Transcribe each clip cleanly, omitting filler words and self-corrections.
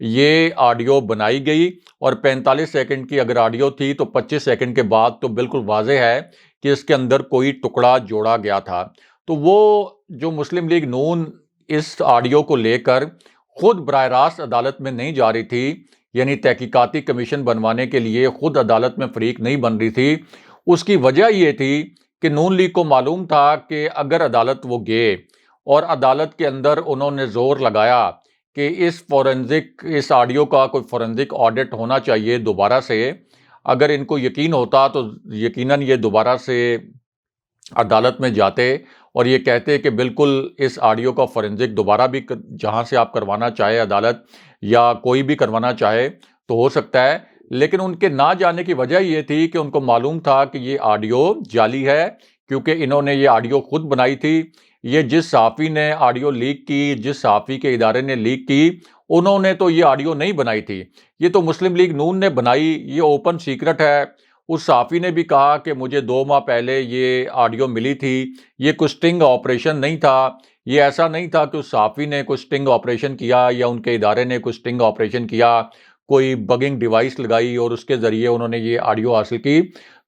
یہ آڈیو بنائی گئی اور 45 سیکنڈ کی اگر آڈیو تھی تو 25 سیکنڈ کے بعد تو بالکل واضح ہے کہ اس کے اندر کوئی ٹکڑا جوڑا گیا تھا۔ تو وہ جو مسلم لیگ نون اس آڈیو کو لے کر خود براہ راست عدالت میں نہیں جا رہی تھی، یعنی تحقیقاتی کمیشن بنوانے کے لیے خود عدالت میں فریق نہیں بن رہی تھی، اس کی وجہ یہ تھی کہ نون لیگ کو معلوم تھا کہ اگر عدالت وہ گئے اور عدالت کے اندر انہوں نے زور لگایا کہ اس آڈیو کا کوئی فورنزک آڈٹ ہونا چاہیے دوبارہ سے، اگر ان کو یقین ہوتا تو یقیناً یہ دوبارہ سے عدالت میں جاتے اور یہ کہتے کہ بالکل اس آڈیو کا فورنزک دوبارہ بھی جہاں سے آپ کروانا چاہے عدالت یا کوئی بھی کروانا چاہے تو ہو سکتا ہے، لیکن ان کے نہ جانے کی وجہ یہ تھی کہ ان کو معلوم تھا کہ یہ آڈیو جعلی ہے، کیونکہ انہوں نے یہ آڈیو خود بنائی تھی۔ یہ جس صحافی نے آڈیو لیک کی، جس صحافی کے ادارے نے لیک کی، انہوں نے تو یہ آڈیو نہیں بنائی تھی، یہ تو مسلم لیگ نون نے بنائی، یہ اوپن سیکرٹ ہے۔ اس صحافی نے بھی کہا کہ مجھے 2 ماہ پہلے یہ آڈیو ملی تھی، یہ کوئی سٹنگ آپریشن نہیں تھا، یہ ایسا نہیں تھا کہ اس صحافی نے کوئی سٹنگ آپریشن کیا یا ان کے ادارے نے کوئی سٹنگ آپریشن کیا، کوئی بگنگ ڈیوائس لگائی اور اس کے ذریعے انہوں نے یہ آڈیو حاصل کی،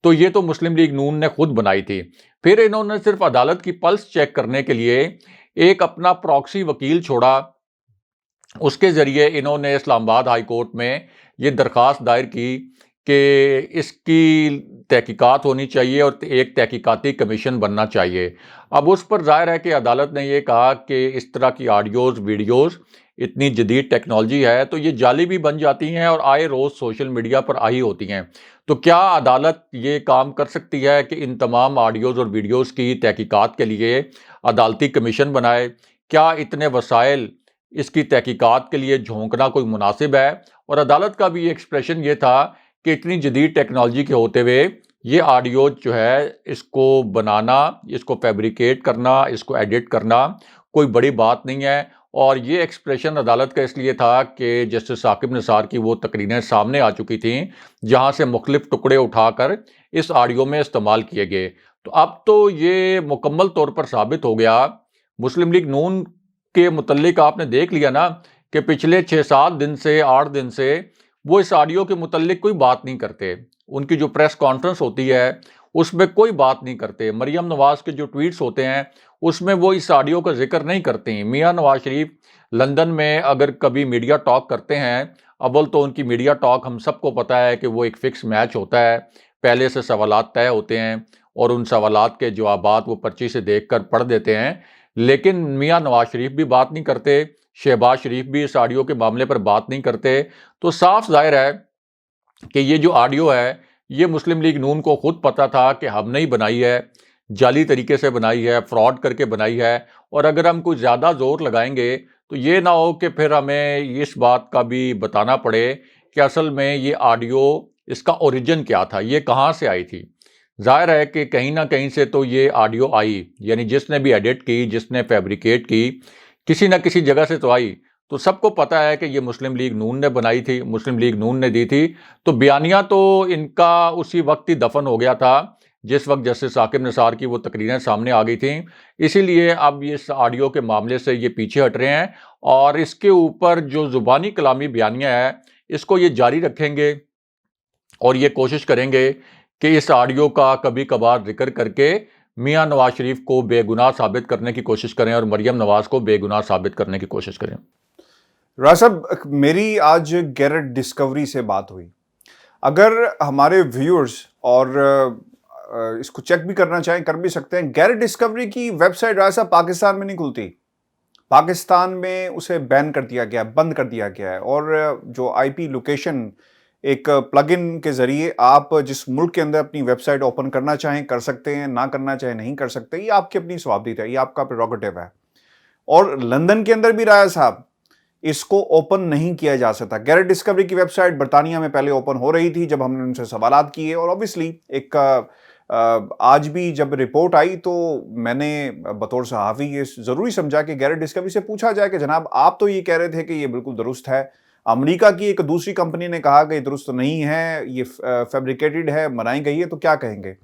تو یہ تو مسلم لیگ نون نے خود بنائی تھی۔ پھر انہوں نے صرف عدالت کی پلس چیک کرنے کے لیے ایک اپنا پراکسی وکیل چھوڑا، اس کے ذریعے انہوں نے اسلام آباد ہائی کورٹ میں یہ درخواست دائر کی کہ اس کی تحقیقات ہونی چاہیے اور ایک تحقیقاتی کمیشن بننا چاہیے۔ اب اس پر ظاہر ہے کہ عدالت نے یہ کہا کہ اس طرح کی آڈیوز ویڈیوز اتنی جدید ٹیکنالوجی ہے تو یہ جعلی بھی بن جاتی ہیں اور آئے روز سوشل میڈیا پر آئی ہوتی ہیں، تو کیا عدالت یہ کام کر سکتی ہے کہ ان تمام آڈیوز اور ویڈیوز کی تحقیقات کے لیے عدالتی کمیشن بنائے؟ کیا اتنے وسائل اس کی تحقیقات کے لیے جھونکنا کوئی مناسب ہے؟ اور عدالت کا بھی ایکسپریشن یہ تھا کہ اتنی جدید ٹیکنالوجی کے ہوتے ہوئے یہ آڈیو جو ہے اس کو بنانا، اس کو فیبریکیٹ کرنا، اس کو ایڈٹ کرنا کوئی بڑی بات نہیں ہے۔ اور یہ ایکسپریشن عدالت کا اس لیے تھا کہ جسٹس ثاقب نثار کی وہ تقریریں سامنے آ چکی تھیں جہاں سے مختلف ٹکڑے اٹھا کر اس آڈیو میں استعمال کیے گئے۔ تو اب تو یہ مکمل طور پر ثابت ہو گیا، مسلم لیگ نون کے متعلق آپ نے دیکھ لیا نا کہ پچھلے 6-7 دن سے 8 دن سے وہ اس آڈیو کے متعلق کوئی بات نہیں کرتے، ان کی جو پریس کانفرنس ہوتی ہے اس میں کوئی بات نہیں کرتے، مریم نواز کے جو ٹویٹس ہوتے ہیں اس میں وہ اس آڈیو کا ذکر نہیں کرتے ہیں۔ میاں نواز شریف لندن میں اگر کبھی میڈیا ٹاک کرتے ہیں، اول تو ان کی میڈیا ٹاک ہم سب کو پتہ ہے کہ وہ ایک فکس میچ ہوتا ہے، پہلے سے سوالات طے ہوتے ہیں اور ان سوالات کے جوابات وہ پرچی سے دیکھ کر پڑھ دیتے ہیں، لیکن میاں نواز شریف بھی بات نہیں کرتے، شہباز شریف بھی اس آڈیو کے معاملے پر بات نہیں کرتے۔ تو صاف ظاہر ہے کہ یہ جو آڈیو ہے یہ مسلم لیگ نون کو خود پتا تھا کہ ہم نے ہی بنائی ہے، جعلی طریقے سے بنائی ہے، فراڈ کر کے بنائی ہے، اور اگر ہم کوئی زیادہ زور لگائیں گے تو یہ نہ ہو کہ پھر ہمیں اس بات کا بھی بتانا پڑے کہ اصل میں یہ آڈیو اس کا اوریجن کیا تھا، یہ کہاں سے آئی تھی۔ ظاہر ہے کہ کہیں نہ کہیں سے تو یہ آڈیو آئی، یعنی جس نے بھی ایڈٹ کی، جس نے فیبریکیٹ کی، کسی نہ کسی جگہ سے تو آئی۔ تو سب کو پتہ ہے کہ یہ مسلم لیگ نون نے بنائی تھی، مسلم لیگ نون نے دی تھی، تو بیانیہ تو ان کا اسی وقت ہی دفن ہو گیا تھا جس وقت جسٹس ثاقب نثار کی وہ تقریریں سامنے آ گئی تھیں۔ اسی لیے اب اس آڈیو کے معاملے سے یہ پیچھے ہٹ رہے ہیں اور اس کے اوپر جو زبانی کلامی بیانیہ ہے اس کو یہ جاری رکھیں گے اور یہ کوشش کریں گے کہ اس آڈیو کا کبھی کبھار ذکر کر کے میاں نواز شریف کو بے گناہ ثابت کرنے کی کوشش کریں اور مریم نواز کو بے گناہ ثابت کرنے کی کوشش کریں۔ راز صاحب، میری آج گیرٹ ڈسکوری سے بات ہوئی، اگر ہمارے ویورز اور اس کو چیک بھی کرنا چاہیں کر بھی سکتے ہیں، گیرٹ ڈسکوری کی ویب سائٹ راز صاحب پاکستان میں نہیں کھلتی، پاکستان میں اسے بین کر دیا گیا، بند کر دیا گیا ہے، اور جو آئی پی لوکیشن ایک پلگ ان کے ذریعے آپ جس ملک کے اندر اپنی ویب سائٹ اوپن کرنا چاہیں کر سکتے ہیں، نہ کرنا چاہیں نہیں کر سکتے، یہ آپ کی اپنی ثوابدید ہے، یہ آپ کا پریروگیٹو ہے۔ اور لندن کے اندر بھی راز صاحب اس کو اوپن نہیں کیا جا سکتا۔ گیرٹ ڈسکوری کی ویب سائٹ برطانیہ میں پہلے اوپن ہو رہی تھی جب ہم نے ان سے سوالات کیے، اور اوبیسلی ایک آج بھی جب رپورٹ آئی تو میں نے بطور صحافی یہ ضروری سمجھا کہ گیرٹ ڈسکوری سے پوچھا جائے کہ جناب آپ تو یہ کہہ رہے تھے کہ یہ بالکل درست ہے، امریکہ کی ایک دوسری کمپنی نے کہا کہ یہ درست نہیں ہے، یہ فیبریکیٹڈ ہے، بنائی گئی ہے، تو کیا کہیں گے؟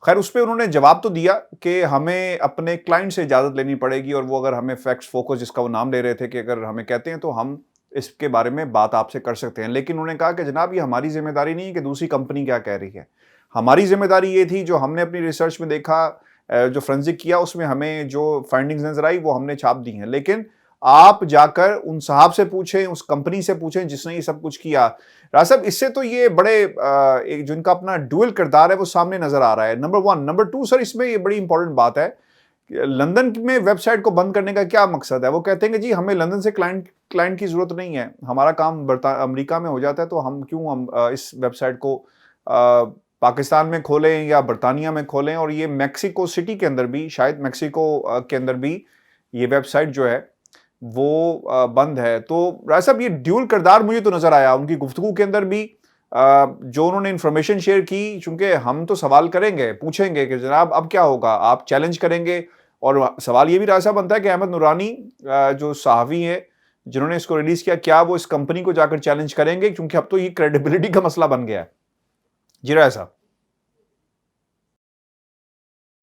خیر اس پہ انہوں نے جواب تو دیا کہ ہمیں اپنے کلائنٹ سے اجازت لینی پڑے گی، اور وہ اگر ہمیں فیکٹس فوکس جس کا وہ نام لے رہے تھے کہ اگر ہمیں کہتے ہیں تو ہم اس کے بارے میں بات آپ سے کر سکتے ہیں. لیکن انہوں نے کہا کہ جناب یہ ہماری ذمہ داری نہیں ہے کہ دوسری کمپنی کیا کہہ رہی ہے. ہماری ذمہ داری یہ تھی جو ہم نے اپنی ریسرچ میں دیکھا, جو فرینزک کیا, اس میں ہمیں جو فائنڈنگز نظر آئی وہ ہم نے چھاپ دی ہیں. لیکن آپ جا کر ان صاحب سے پوچھیں, اس کمپنی سے پوچھیں جس نے یہ سب کچھ کیا. راز صاحب اس سے تو یہ بڑے جو ان کا اپنا ڈوئل کردار ہے وہ سامنے نظر آ رہا ہے, نمبر 1. نمبر 2 سر, اس میں یہ بڑی امپورٹنٹ بات ہے, لندن میں ویب سائٹ کو بند کرنے کا کیا مقصد ہے؟ وہ کہتے ہیں کہ جی ہمیں لندن سے کلائنٹ کی ضرورت نہیں ہے, ہمارا کام امریکہ میں ہو جاتا ہے, تو ہم کیوں اس ویب سائٹ کو پاکستان میں کھولیں یا برطانیہ میں کھولیں. اور یہ میکسیکو سٹی کے اندر بھی, شاید میکسیکو کے اندر بھی یہ ویب سائٹ جو ہے وہ بند ہے. تو راز صاحب یہ ڈیول کردار مجھے تو نظر آیا ان کی گفتگو کے اندر بھی, جو انہوں نے انفارمیشن شیئر کی. چونکہ ہم تو سوال کریں گے, پوچھیں گے کہ جناب اب کیا ہوگا, آپ چیلنج کریں گے. اور سوال یہ بھی راز صاحب بنتا ہے کہ احمد نورانی جو صحافی ہیں جنہوں نے اس کو ریلیز کیا, کیا وہ اس کمپنی کو جا کر چیلنج کریں گے؟ کیونکہ اب تو یہ کریڈیبلٹی کا مسئلہ بن گیا ہے. جی راز صاحب.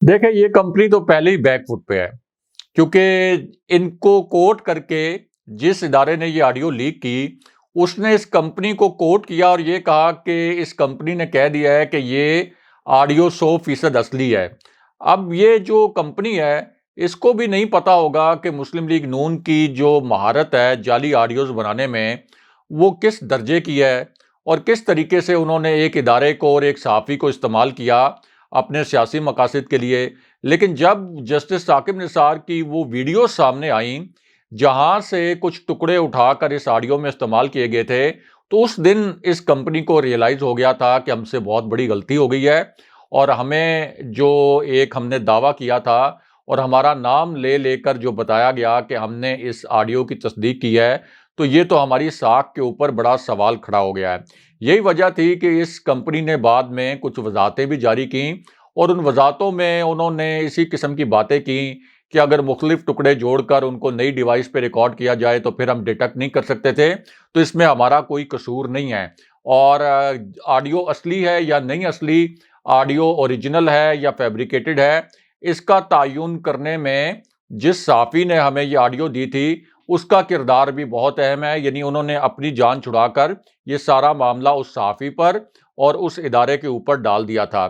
دیکھیں یہ کمپنی تو پہلے ہی بیک فٹ پہ ہے, کیونکہ ان کو کوٹ کر کے جس ادارے نے یہ آڈیو لیک کی اس نے اس کمپنی کو کوٹ کیا اور یہ کہا کہ اس کمپنی نے کہہ دیا ہے کہ یہ آڈیو 100% اصلی ہے. اب یہ جو کمپنی ہے اس کو بھی نہیں پتا ہوگا کہ مسلم لیگ نون کی جو مہارت ہے جعلی آڈیوز بنانے میں وہ کس درجے کی ہے, اور کس طریقے سے انہوں نے ایک ادارے کو اور ایک صحافی کو استعمال کیا اپنے سیاسی مقاصد کے لیے. لیکن جب جسٹس ثاقب نثار کی وہ ویڈیو سامنے آئیں جہاں سے کچھ ٹکڑے اٹھا کر اس آڈیو میں استعمال کیے گئے تھے, تو اس دن اس کمپنی کو ریئلائز ہو گیا تھا کہ ہم سے بہت بڑی غلطی ہو گئی ہے, اور ہمیں جو ایک ہم نے دعویٰ کیا تھا اور ہمارا نام لے لے کر جو بتایا گیا کہ ہم نے اس آڈیو کی تصدیق کی ہے, تو یہ تو ہماری ساکھ کے اوپر بڑا سوال کھڑا ہو گیا ہے. یہی وجہ تھی کہ اس کمپنی نے بعد میں کچھ وضاحتیں بھی جاری کیں, اور ان وضاحتوں میں انہوں نے اسی قسم کی باتیں کی کہ اگر مختلف ٹکڑے جوڑ کر ان کو نئی ڈیوائس پہ ریکارڈ کیا جائے تو پھر ہم ڈیٹیکٹ نہیں کر سکتے تھے, تو اس میں ہمارا کوئی قصور نہیں ہے. اور آڈیو اصلی ہے یا نہیں اصلی, آڈیو اوریجنل ہے یا فیبریکیٹڈ ہے, اس کا تعین کرنے میں جس صحافی نے ہمیں یہ آڈیو دی تھی اس کا کردار بھی بہت اہم ہے. یعنی انہوں نے اپنی جان چھڑا کر یہ سارا معاملہ اس صحافی پر اور اس ادارے کے اوپر ڈال دیا تھا.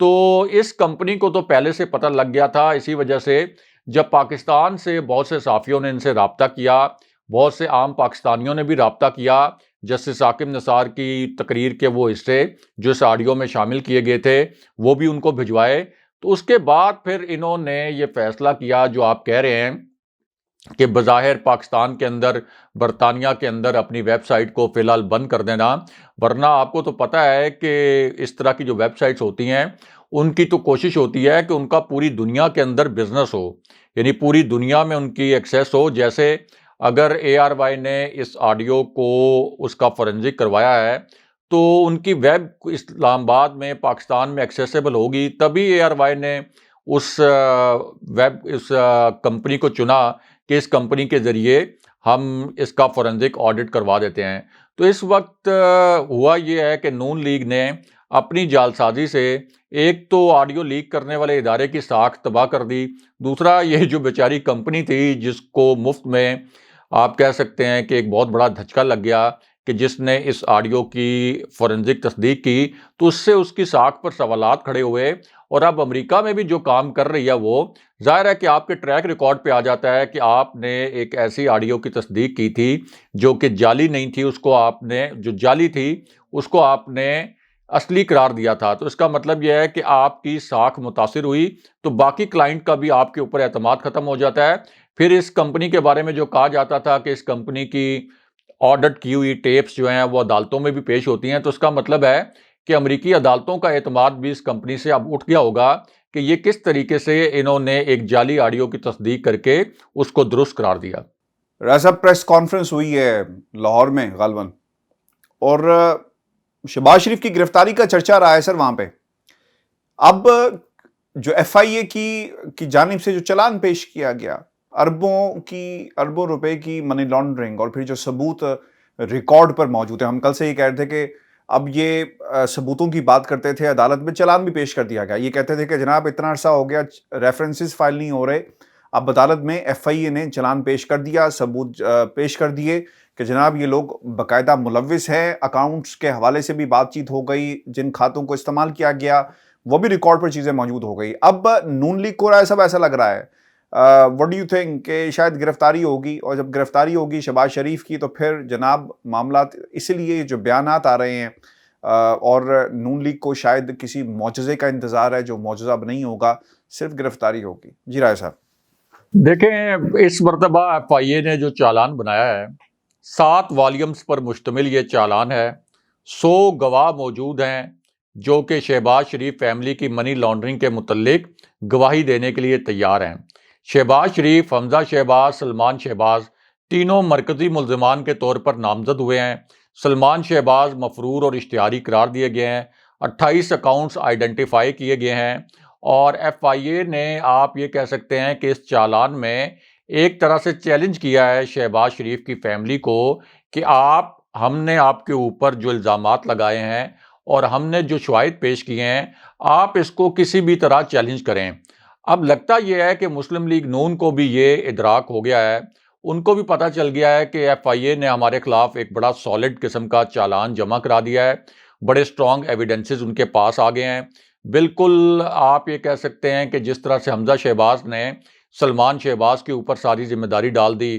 تو اس کمپنی کو تو پہلے سے پتہ لگ گیا تھا. اسی وجہ سے جب پاکستان سے بہت سے صحافیوں نے ان سے رابطہ کیا, بہت سے عام پاکستانیوں نے بھی رابطہ کیا, جسٹس ثاقب نثار کی تقریر کے وہ حصے جو اس آڈیو میں شامل کیے گئے تھے وہ بھی ان کو بھجوائے, تو اس کے بعد پھر انہوں نے یہ فیصلہ کیا جو آپ کہہ رہے ہیں کہ بظاہر پاکستان کے اندر, برطانیہ کے اندر اپنی ویب سائٹ کو فی الحال بند کر دینا. ورنہ آپ کو تو پتہ ہے کہ اس طرح کی جو ویب سائٹس ہوتی ہیں ان کی تو کوشش ہوتی ہے کہ ان کا پوری دنیا کے اندر بزنس ہو, یعنی پوری دنیا میں ان کی ایکسیس ہو. جیسے اگر ARY نے اس آڈیو کو اس کا فورنزک کروایا ہے تو ان کی ویب اسلام آباد میں, پاکستان میں ایکسیسیبل ہوگی, تبھی ARY نے اس کمپنی کو چنا کہ اس کمپنی کے ذریعے ہم اس کا فورنزک آڈٹ کروا دیتے ہیں. تو اس وقت ہوا یہ ہے کہ نون لیگ نے اپنی جعلسازی سے ایک تو آڈیو لیک کرنے والے ادارے کی ساکھ تباہ کر دی, دوسرا یہ جو بیچاری کمپنی تھی جس کو مفت میں آپ کہہ سکتے ہیں کہ ایک بہت بڑا دھچکا لگ گیا کہ جس نے اس آڈیو کی فورنزک تصدیق کی, تو اس سے اس کی ساکھ پر سوالات کھڑے ہوئے. اور اب امریکہ میں بھی جو کام کر رہی ہے وہ ظاہر ہے کہ آپ کے ٹریک ریکارڈ پہ آ جاتا ہے کہ آپ نے ایک ایسی آڈیو کی تصدیق کی تھی جو کہ جعلی نہیں تھی, اس کو آپ نے, جو جعلی تھی اس کو آپ نے اصلی قرار دیا تھا. تو اس کا مطلب یہ ہے کہ آپ کی ساکھ متاثر ہوئی تو باقی کلائنٹ کا بھی آپ کے اوپر اعتماد ختم ہو جاتا ہے. پھر اس کمپنی کے بارے میں جو کہا جاتا تھا کہ اس کمپنی کی آڈٹ کی ہوئی ٹیپس جو ہیں وہ عدالتوں میں بھی پیش ہوتی ہیں, تو اس کا مطلب ہے کہ امریکی عدالتوں کا اعتماد بھی اس کمپنی سے اب اٹھ گیا ہوگا کہ یہ کس طریقے سے انہوں نے ایک جعلی آڈیو کی تصدیق کر کے اس کو درست قرار دیا. راز صاحب پریس کانفرنس ہوئی ہے لاہور میں غالباً, اور شہباز شریف کی گرفتاری کا چرچا رہا ہے سر وہاں پہ. اب جو FIA کی جانب سے جو چلان پیش کیا گیا, اربوں روپے کی منی لانڈرنگ, اور پھر جو ثبوت ریکارڈ پر موجود ہے, ہم کل سے یہ کہہ رہے تھے کہ اب یہ ثبوتوں کی بات کرتے تھے, عدالت میں چلان بھی پیش کر دیا گیا. یہ کہتے تھے کہ جناب اتنا عرصہ ہو گیا ریفرنسز فائل نہیں ہو رہے, اب عدالت میں FIA نے چلان پیش کر دیا، ثبوت پیش کر دیے کہ جناب یہ لوگ باقاعدہ ملوث ہیں، اکاؤنٹس کے حوالے سے بھی بات چیت ہو گئی، جن کھاتوں کو استعمال کیا گیا وہ بھی ریکارڈ پر چیزیں موجود ہو گئی۔ اب نون لیگ کو رائے صاحب ایسا لگ رہا ہے وٹ ڈو یو تھنک کہ شاید گرفتاری ہوگی، اور جب گرفتاری ہوگی شہباز شریف کی تو پھر جناب معاملات، اسی لیے جو بیانات آ رہے ہیں اور نون لیگ کو شاید کسی معجزے کا انتظار ہے جو معجزہ اب نہیں ہوگا، صرف گرفتاری ہوگی۔ جی رائے صاحب۔ دیکھیں، اس مرتبہ FIA نے جو چالان بنایا ہے 7 والیومز پر مشتمل یہ چالان ہے۔ 100 گواہ موجود ہیں جو کہ شہباز شریف فیملی کی منی لانڈرنگ کے متعلق گواہی دینے کے لیے تیار ہیں۔ شہباز شریف، حمزہ شہباز، سلمان شہباز تینوں مرکزی ملزمان کے طور پر نامزد ہوئے ہیں۔ سلمان شہباز مفرور اور اشتہاری قرار دیے گئے ہیں۔ 28 اکاؤنٹس آئیڈینٹیفائی کیے گئے ہیں، اور FIA نے آپ یہ کہہ سکتے ہیں کہ اس چالان میں ایک طرح سے چیلنج کیا ہے شہباز شریف کی فیملی کو کہ ہم نے آپ کے اوپر جو الزامات لگائے ہیں اور ہم نے جو شواہد پیش کیے ہیں، آپ اس کو کسی بھی طرح چیلنج کریں۔ اب لگتا یہ ہے کہ مسلم لیگ نون کو بھی یہ ادراک ہو گیا ہے، ان کو بھی پتہ چل گیا ہے کہ FIA نے ہمارے خلاف ایک بڑا سالڈ قسم کا چالان جمع کرا دیا ہے، بڑے سٹرونگ ایویڈنسز ان کے پاس آ گئے ہیں۔ بالکل آپ یہ کہہ سکتے ہیں کہ جس طرح سے حمزہ شہباز نے سلمان شہباز کے اوپر ساری ذمہ داری ڈال دی،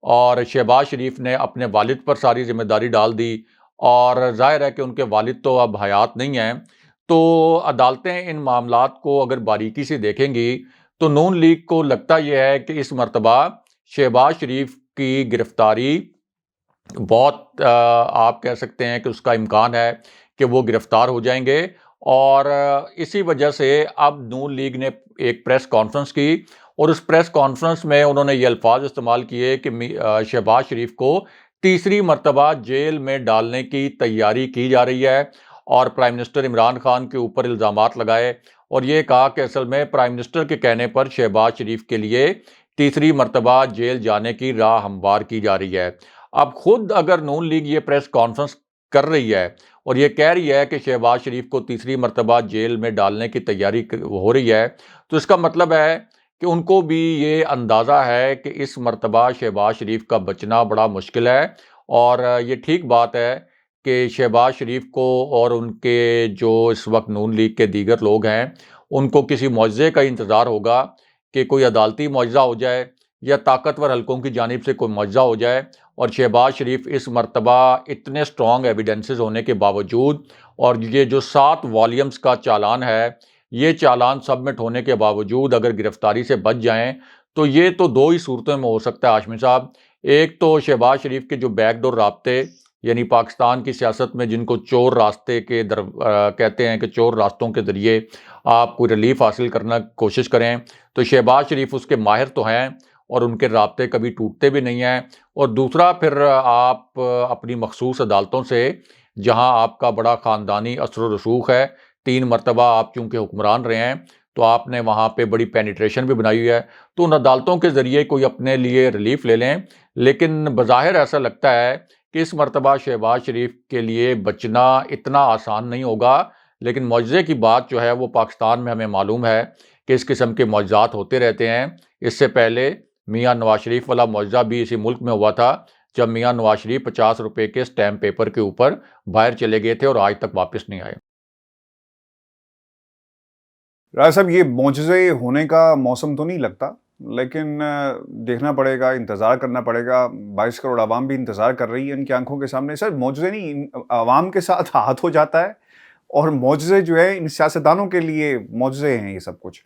اور شہباز شریف نے اپنے والد پر ساری ذمہ داری ڈال دی، اور ظاہر ہے کہ ان کے والد تو اب حیات نہیں ہیں، تو عدالتیں ان معاملات کو اگر باریکی سے دیکھیں گی تو نون لیگ کو لگتا یہ ہے کہ اس مرتبہ شہباز شریف کی گرفتاری بہت آپ کہہ سکتے ہیں کہ اس کا امکان ہے کہ وہ گرفتار ہو جائیں گے، اور اسی وجہ سے اب نون لیگ نے ایک پریس کانفرنس کی، اور اس پریس کانفرنس میں انہوں نے یہ الفاظ استعمال کیے کہ شہباز شریف کو تیسری مرتبہ جیل میں ڈالنے کی تیاری کی جا رہی ہے، اور پرائم منسٹر عمران خان کے اوپر الزامات لگائے، اور یہ کہا کہ اصل میں پرائم منسٹر کے کہنے پر شہباز شریف کے لیے تیسری مرتبہ جیل جانے کی راہ ہموار کی جا رہی ہے۔ اب خود اگر نون لیگ یہ پریس کانفرنس کر رہی ہے اور یہ کہہ رہی ہے کہ شہباز شریف کو تیسری مرتبہ جیل میں ڈالنے کی تیاری ہو رہی ہے، تو اس کا مطلب ہے کہ ان کو بھی یہ اندازہ ہے کہ اس مرتبہ شہباز شریف کا بچنا بڑا مشکل ہے، اور یہ ٹھیک بات ہے کہ شہباز شریف کو اور ان کے جو اس وقت نون لیگ کے دیگر لوگ ہیں ان کو کسی معجزے کا انتظار ہوگا کہ کوئی عدالتی معجزہ ہو جائے یا طاقتور حلقوں کی جانب سے کوئی معجزہ ہو جائے، اور شہباز شریف اس مرتبہ اتنے سٹرونگ ایویڈنسز ہونے کے باوجود، اور یہ جو 7 والیومز کا چالان ہے، یہ چالان سبمٹ ہونے کے باوجود اگر گرفتاری سے بچ جائیں تو یہ تو 2 ہی صورتوں میں ہو سکتا ہے ہاشمی صاحب۔ ایک تو شہباز شریف کے جو بیک ڈور رابطے، یعنی پاکستان کی سیاست میں جن کو چور راستے کے کہتے ہیں کہ چور راستوں کے ذریعے آپ کوئی ریلیف حاصل کرنا کوشش کریں، تو شہباز شریف اس کے ماہر تو ہیں اور ان کے رابطے کبھی ٹوٹتے بھی نہیں ہیں۔ اور دوسرا پھر آپ اپنی مخصوص عدالتوں سے، جہاں آپ کا بڑا خاندانی اثر و رسوخ ہے، 3 مرتبہ آپ چونکہ حکمران رہے ہیں تو آپ نے وہاں پہ بڑی پینیٹریشن بھی بنائی ہوئی ہے، تو ان عدالتوں کے ذریعے کوئی اپنے لیے ریلیف لے لیں۔ لیکن بظاہر ایسا لگتا ہے کہ اس مرتبہ شہباز شریف کے لیے بچنا اتنا آسان نہیں ہوگا، لیکن معجزے کی بات جو ہے وہ پاکستان میں ہمیں معلوم ہے کہ اس قسم کے معجزات ہوتے رہتے ہیں۔ اس سے پہلے میاں نواز شریف والا معجزہ بھی اسی ملک میں ہوا تھا، جب میاں نواز شریف 50 روپے کے سٹیمپ پیپر کے اوپر باہر چلے گئے تھے اور آج تک واپس نہیں آئے۔ رائے صاحب، یہ معجزے ہونے کا موسم تو نہیں لگتا، لیکن دیکھنا پڑے گا، انتظار کرنا پڑے گا۔ 22 کروڑ عوام بھی انتظار کر رہی ہے ان کی آنکھوں کے سامنے۔ سر معجزے نہیں، عوام کے ساتھ ہاتھ ہو جاتا ہے، اور معجزے جو ہے ان سیاستدانوں کے لیے معجزے ہیں یہ سب کچھ۔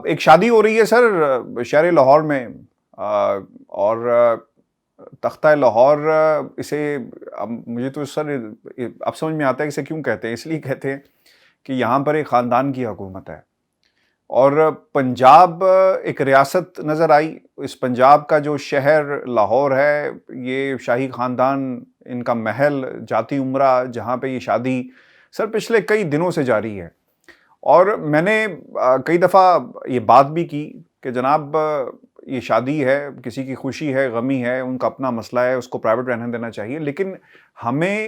ایک شادی ہو رہی ہے سر شہر لاہور میں، اور تختہ لاہور اسے، مجھے تو سر اب سمجھ میں آتا ہے کہ اسے کیوں کہتے ہیں۔ اس لیے کہتے ہیں کہ یہاں پر ایک خاندان کی حکومت ہے، اور پنجاب ایک ریاست نظر آئی۔ اس پنجاب کا جو شہر لاہور ہے، یہ شاہی خاندان، ان کا محل، جاتی عمرہ، جہاں پہ یہ شادی سر پچھلے کئی دنوں سے جاری ہے۔ اور میں نے کئی دفعہ یہ بات بھی کی کہ جناب یہ شادی ہے، کسی کی خوشی ہے، غمی ہے، ان کا اپنا مسئلہ ہے، اس کو پرائیویٹ رہنے دینا چاہیے، لیکن ہمیں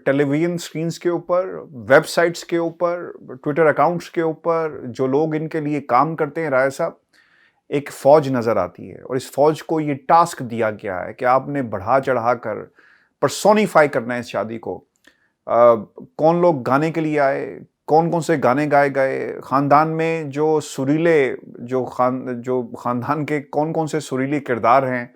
ٹیلی ویژن سکرینز کے اوپر، ویب سائٹس کے اوپر، ٹویٹر اکاؤنٹس کے اوپر جو لوگ ان کے لیے کام کرتے ہیں رائے صاحب، ایک فوج نظر آتی ہے، اور اس فوج کو یہ ٹاسک دیا گیا ہے کہ آپ نے بڑھا چڑھا کر پرسونیفائی کرنا ہے اس شادی کو۔ کون لوگ گانے کے لیے آئے، کون کون سے گانے گائے گئے، خاندان میں جو سریلے جو خاندان کے کون کون سے سریلے کردار ہیں،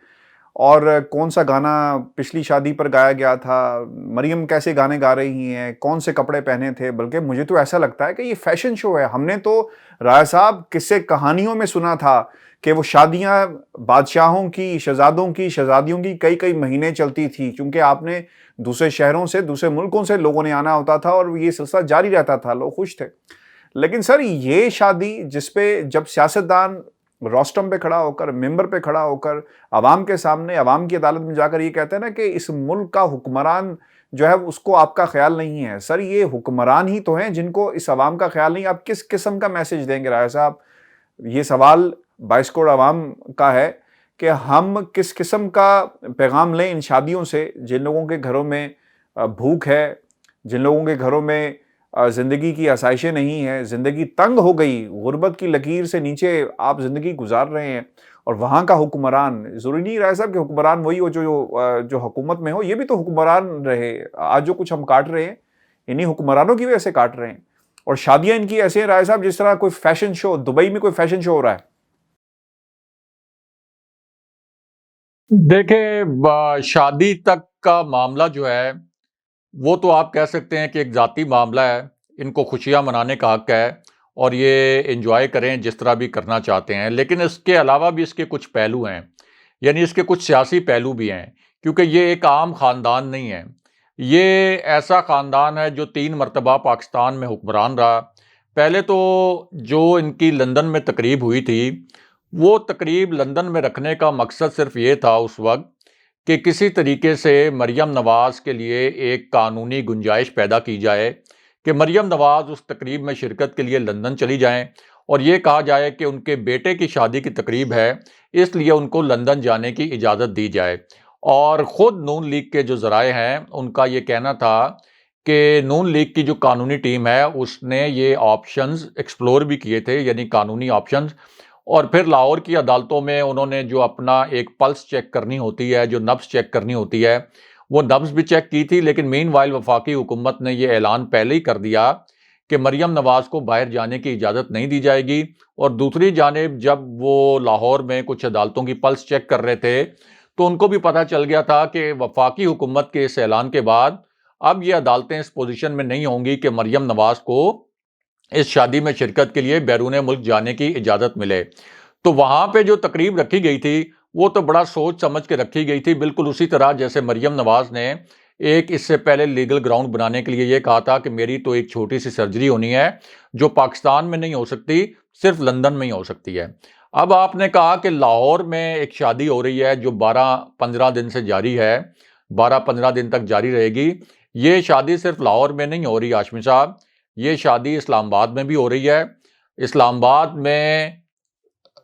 اور کون سا گانا پچھلی شادی پر گایا گیا تھا، مریم کیسے گانے گا رہی ہیں، کون سے کپڑے پہنے تھے۔ بلکہ مجھے تو ایسا لگتا ہے کہ یہ فیشن شو ہے۔ ہم نے تو رائے صاحب قصے کہانیوں میں سنا تھا کہ وہ شادیاں بادشاہوں کی، شہزادوں کی، شہزادیوں کی کئی کئی مہینے چلتی تھی، چونکہ آپ نے دوسرے شہروں سے، دوسرے ملکوں سے لوگوں نے آنا ہوتا تھا اور یہ سلسلہ جاری رہتا تھا، لوگ خوش تھے۔ لیکن سر یہ شادی جس پہ جب سیاستدان روسٹم پہ کھڑا ہو کر، ممبر پہ کھڑا ہو کر، عوام کے سامنے، عوام کی عدالت میں جا کر یہ کہتے ہیں نا کہ اس ملک کا حکمران جو ہے اس کو آپ کا خیال نہیں ہے۔ سر یہ حکمران ہی تو ہیں جن کو اس عوام کا خیال نہیں۔ آپ کس قسم کا میسج دیں گے رائے صاحب؟ یہ سوال 22 کروڑ عوام کا ہے کہ ہم کس قسم کا پیغام لیں ان شادیوں سے، جن لوگوں کے گھروں میں بھوک ہے، جن لوگوں کے گھروں میں زندگی کی آسائشیں نہیں ہیں، زندگی تنگ ہو گئی، غربت کی لکیر سے نیچے آپ زندگی گزار رہے ہیں، اور وہاں کا حکمران، ضروری نہیں رائے صاحب کہ حکمران وہی ہو جو حکومت میں ہو، یہ بھی تو حکمران رہے۔ آج جو کچھ ہم کاٹ رہے ہیں انہی حکمرانوں کی وجہ سے کاٹ رہے ہیں، اور شادیاں ان کی ایسے ہیں رائے صاحب جس طرح کوئی فیشن شو، دبئی میں کوئی فیشن شو ہو رہا ہے۔ دیکھیں، شادی تک کا معاملہ جو ہے وہ تو آپ کہہ سکتے ہیں کہ ایک ذاتی معاملہ ہے، ان کو خوشیاں منانے کا حق ہے اور یہ انجوائے کریں جس طرح بھی کرنا چاہتے ہیں، لیکن اس کے علاوہ بھی اس کے کچھ پہلو ہیں، یعنی اس کے کچھ سیاسی پہلو بھی ہیں، کیونکہ یہ ایک عام خاندان نہیں ہے، یہ ایسا خاندان ہے جو 3 مرتبہ پاکستان میں حکمران رہا۔ پہلے تو جو ان کی لندن میں تقریب ہوئی تھی، وہ تقریب لندن میں رکھنے کا مقصد صرف یہ تھا اس وقت کہ کسی طریقے سے مریم نواز کے لیے ایک قانونی گنجائش پیدا کی جائے کہ مریم نواز اس تقریب میں شرکت کے لیے لندن چلی جائیں، اور یہ کہا جائے کہ ان کے بیٹے کی شادی کی تقریب ہے، اس لیے ان کو لندن جانے کی اجازت دی جائے۔ اور خود نون لیگ کے جو ذرائع ہیں ان کا یہ کہنا تھا کہ نون لیگ کی جو قانونی ٹیم ہے اس نے یہ آپشنز ایکسپلور بھی کیے تھے، یعنی قانونی آپشنز، اور پھر لاہور کی عدالتوں میں انہوں نے جو اپنا ایک پلس چیک کرنی ہوتی ہے، جو نبض چیک کرنی ہوتی ہے، وہ نبض بھی چیک کی تھی، لیکن مین وائل وفاقی حکومت نے یہ اعلان پہلے ہی کر دیا کہ مریم نواز کو باہر جانے کی اجازت نہیں دی جائے گی۔ اور دوسری جانب جب وہ لاہور میں کچھ عدالتوں کی پلس چیک کر رہے تھے تو ان کو بھی پتہ چل گیا تھا کہ وفاقی حکومت کے اس اعلان کے بعد اب یہ عدالتیں اس پوزیشن میں نہیں ہوں گی کہ مریم نواز کو اس شادی میں شرکت کے لیے بیرون ملک جانے کی اجازت ملے۔ تو وہاں پہ جو تقریب رکھی گئی تھی وہ تو بڑا سوچ سمجھ کے رکھی گئی تھی، بالکل اسی طرح جیسے مریم نواز نے ایک اس سے پہلے لیگل گراؤنڈ بنانے کے لیے یہ کہا تھا کہ میری تو ایک چھوٹی سی سرجری ہونی ہے جو پاکستان میں نہیں ہو سکتی، صرف لندن میں ہی ہو سکتی ہے۔ اب آپ نے کہا کہ لاہور میں ایک شادی ہو رہی ہے جو 12-15 دن سے جاری ہے، 12-15 دن تک جاری رہے گی۔ یہ شادی صرف لاہور میں نہیں ہو رہی ہاشمی صاحب، یہ شادی اسلام آباد میں بھی ہو رہی ہے۔ اسلام آباد میں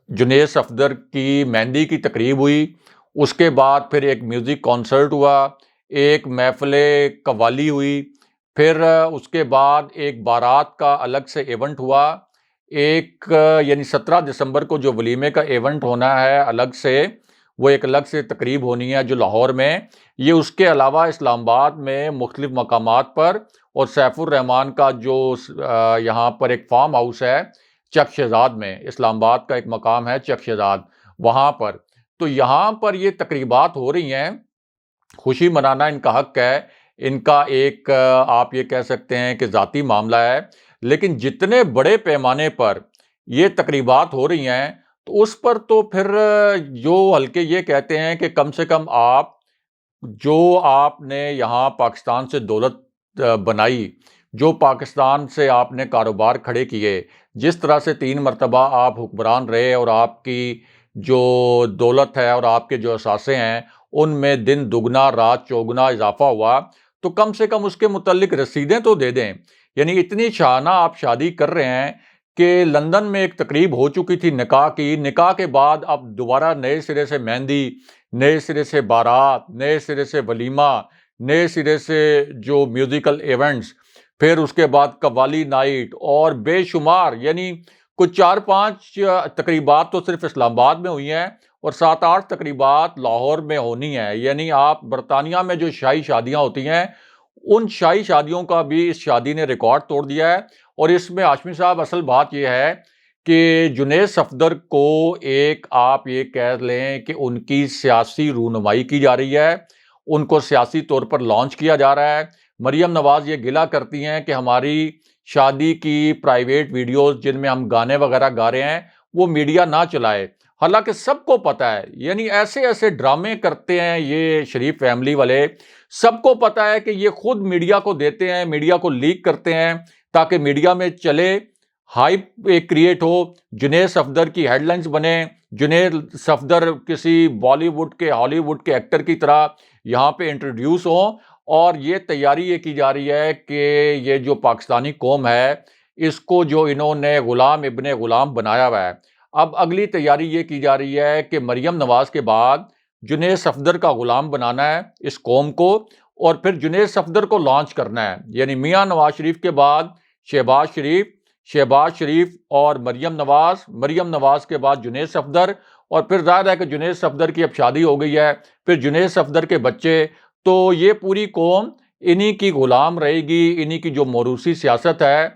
جنید صفدر کی مہندی کی تقریب ہوئی، اس کے بعد پھر ایک میوزک کانسرٹ ہوا، ایک محفل قوالی ہوئی، پھر اس کے بعد ایک بارات کا الگ سے ایونٹ ہوا، ایک یعنی 17 دسمبر کو جو ولیمے کا ایونٹ ہونا ہے الگ سے، وہ ایک الگ سے تقریب ہونی ہے جو لاہور میں۔ یہ اس کے علاوہ اسلام آباد میں مختلف مقامات پر، اور سیف الرحمان کا جو یہاں پر ایک فارم ہاؤس ہے چک شہزاد میں، اسلام آباد کا ایک مقام ہے چک شہزاد، وہاں پر تو یہاں پر یہ تقریبات ہو رہی ہیں۔ خوشی منانا ان کا حق ہے، ان کا ایک آپ یہ کہہ سکتے ہیں کہ ذاتی معاملہ ہے، لیکن جتنے بڑے پیمانے پر یہ تقریبات ہو رہی ہیں تو اس پر تو پھر جو ہلکے یہ کہتے ہیں کہ کم سے کم آپ نے یہاں پاکستان سے دولت بنائی، جو پاکستان سے آپ نے کاروبار کھڑے کیے، جس طرح سے 3 مرتبہ آپ حکمران رہے، اور آپ کی جو دولت ہے اور آپ کے جو اثاثے ہیں ان میں دن دگنا رات چوگنا اضافہ ہوا، تو کم سے کم اس کے متعلق رسیدیں تو دے دیں۔ یعنی اتنی شاہانہ آپ شادی کر رہے ہیں کہ لندن میں ایک تقریب ہو چکی تھی نکاح کی، نکاح کے بعد اب دوبارہ نئے سرے سے مہندی، نئے سرے سے بارات، نئے سرے سے ولیمہ، نئے سرے سے جو میوزیکل ایونٹس، پھر اس کے بعد قوالی نائٹ، اور بے شمار، یعنی کچھ 4-5 تقریبات تو صرف اسلام آباد میں ہوئی ہیں اور 7-8 تقریبات لاہور میں ہونی ہیں. یعنی آپ برطانیہ میں جو شاہی شادیاں ہوتی ہیں ان شاہی شادیوں کا بھی اس شادی نے ریکارڈ توڑ دیا ہے. اور اس میں ہاشمی صاحب اصل بات یہ ہے کہ جنید صفدر کو ایک آپ یہ کہہ لیں کہ ان کی سیاسی رونمائی کی جا رہی ہے، ان کو سیاسی طور پر لانچ کیا جا رہا ہے. مریم نواز یہ گلہ کرتی ہیں کہ ہماری شادی کی پرائیویٹ ویڈیوز جن میں ہم گانے وغیرہ گا رہے ہیں وہ میڈیا نہ چلائے، حالانکہ سب کو پتہ ہے. یعنی ایسے ایسے ڈرامے کرتے ہیں یہ شریف فیملی والے، سب کو پتہ ہے کہ یہ خود میڈیا کو دیتے ہیں، میڈیا کو لیک کرتے ہیں تاکہ میڈیا میں چلے، ہائپ کریٹ ہو، جنید صفدر کی ہیڈ لائنز بنے، جنید صفدر کسی بالی ووڈ کے ہالی ووڈ کے ایکٹر کی طرح یہاں پہ انٹروڈیوس ہوں. اور یہ تیاری یہ کی جا رہی ہے کہ یہ جو پاکستانی قوم ہے اس کو جو انہوں نے غلام ابن غلام بنایا ہوا ہے، اب اگلی تیاری یہ کی جا رہی ہے کہ مریم نواز کے بعد جنید صفدر کا غلام بنانا ہے اس قوم کو، اور پھر جنید صفدر کو لانچ کرنا ہے. یعنی میاں نواز شریف کے بعد شہباز شریف اور مریم نواز کے بعد جنید صفدر، اور پھر ظاہر ہے کہ جنید صفدر کی اب شادی ہو گئی ہے، پھر جنید صفدر کے بچے. تو یہ پوری قوم انہی کی غلام رہے گی. انہی کی جو موروثی سیاست ہے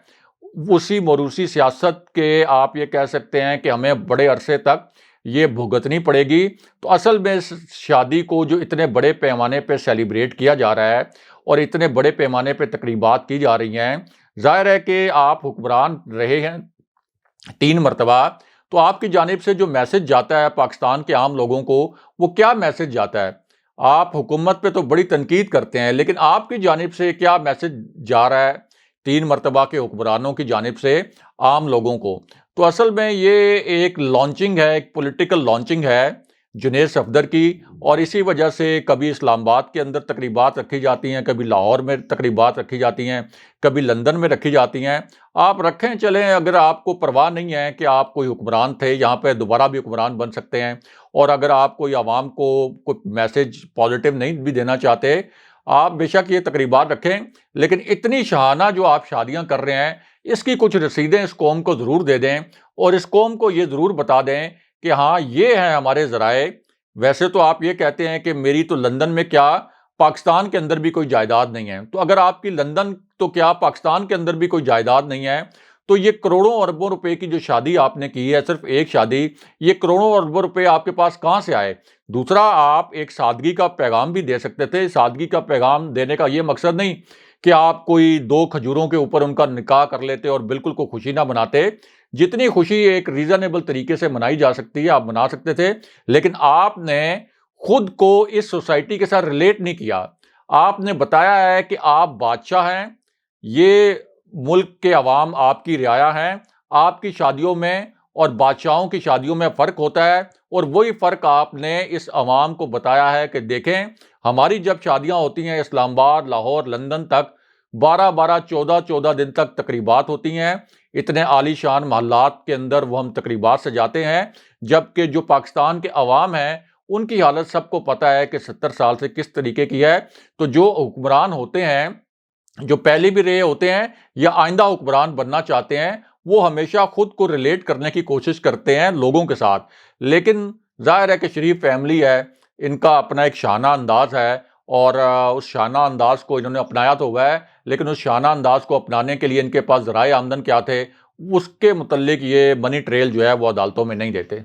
اسی موروثی سیاست کے آپ یہ کہہ سکتے ہیں کہ ہمیں بڑے عرصے تک یہ بھگتنی پڑے گی. تو اصل میں اس شادی کو جو اتنے بڑے پیمانے پہ سیلیبریٹ کیا جا رہا ہے اور اتنے بڑے پیمانے پہ تقریبات کی جا رہی ہیں، ظاہر ہے کہ آپ حکمران رہے ہیں 3 مرتبہ، تو آپ کی جانب سے جو میسج جاتا ہے پاکستان کے عام لوگوں کو وہ کیا میسج جاتا ہے؟ آپ حکومت پہ تو بڑی تنقید کرتے ہیں، لیکن آپ کی جانب سے کیا میسج جا رہا ہے 3 مرتبہ کے حکمرانوں کی جانب سے عام لوگوں کو؟ تو اصل میں یہ ایک لانچنگ ہے، ایک پولیٹیکل لانچنگ ہے جنید صفدر کی. اور اسی وجہ سے کبھی اسلام آباد کے اندر تقریبات رکھی جاتی ہیں، کبھی لاہور میں تقریبات رکھی جاتی ہیں، کبھی لندن میں رکھی جاتی ہیں. آپ رکھیں چلیں، اگر آپ کو پرواہ نہیں ہے کہ آپ کوئی حکمران تھے یہاں پہ دوبارہ بھی حکمران بن سکتے ہیں، اور اگر آپ کوئی عوام کو کوئی میسج پازیٹیو نہیں بھی دینا چاہتے، آپ بے شک یہ تقریبات رکھیں، لیکن اتنی شاہانہ جو آپ شادیاں کر رہے ہیں اس کی کچھ رسیدیں اس قوم کو ضرور دے دیں، اور اس قوم کو یہ ضرور بتا دیں کہ ہاں یہ ہیں ہمارے ذرائع. ویسے تو آپ یہ کہتے ہیں کہ میری تو لندن میں کیا پاکستان کے اندر بھی کوئی جائیداد نہیں ہے، تو اگر آپ کی لندن تو کیا پاکستان کے اندر بھی کوئی جائیداد نہیں ہے، تو یہ کروڑوں اربوں روپے کی جو شادی آپ نے کی ہے، صرف ایک شادی، یہ کروڑوں اربوں روپے آپ کے پاس کہاں سے آئے؟ دوسرا، آپ ایک سادگی کا پیغام بھی دے سکتے تھے. سادگی کا پیغام دینے کا یہ مقصد نہیں کہ آپ کوئی 2 کھجوروں کے اوپر ان کا نکاح کر لیتے اور بالکل کوئی خوشی نہ مناتے. جتنی خوشی ایک ریزنیبل طریقے سے منائی جا سکتی ہے آپ منا سکتے تھے، لیکن آپ نے خود کو اس سوسائٹی کے ساتھ ریلیٹ نہیں کیا. آپ نے بتایا ہے کہ آپ بادشاہ ہیں، یہ ملک کے عوام آپ کی رعایا ہیں. آپ کی شادیوں میں اور بادشاہوں کی شادیوں میں فرق ہوتا ہے، اور وہی فرق آپ نے اس عوام کو بتایا ہے کہ دیکھیں ہماری جب شادیاں ہوتی ہیں اسلام آباد، لاہور، لندن تک 12 14 دن تک تقریبات ہوتی ہیں، اتنے عالی شان محلات کے اندر وہ ہم تقریبات سجاتے ہیں، جبکہ جو پاکستان کے عوام ہیں ان کی حالت سب کو پتہ ہے کہ 70 سال سے کس طریقے کی ہے. تو جو حکمران ہوتے ہیں، جو پہلے بھی رہے ہوتے ہیں یا آئندہ حکمران بننا چاہتے ہیں، وہ ہمیشہ خود کو ریلیٹ کرنے کی کوشش کرتے ہیں لوگوں کے ساتھ. لیکن ظاہر ہے کہ شریف فیملی ہے، ان کا اپنا ایک شانہ انداز ہے، اور اس شانہ انداز کو انہوں نے اپنایا تو ہوا ہے، لیکن اس شانہ انداز کو اپنانے کے لیے ان کے پاس ذرائع آمدن کیا تھے اس کے متعلق یہ منی ٹریل جو ہے وہ عدالتوں میں نہیں دیتے.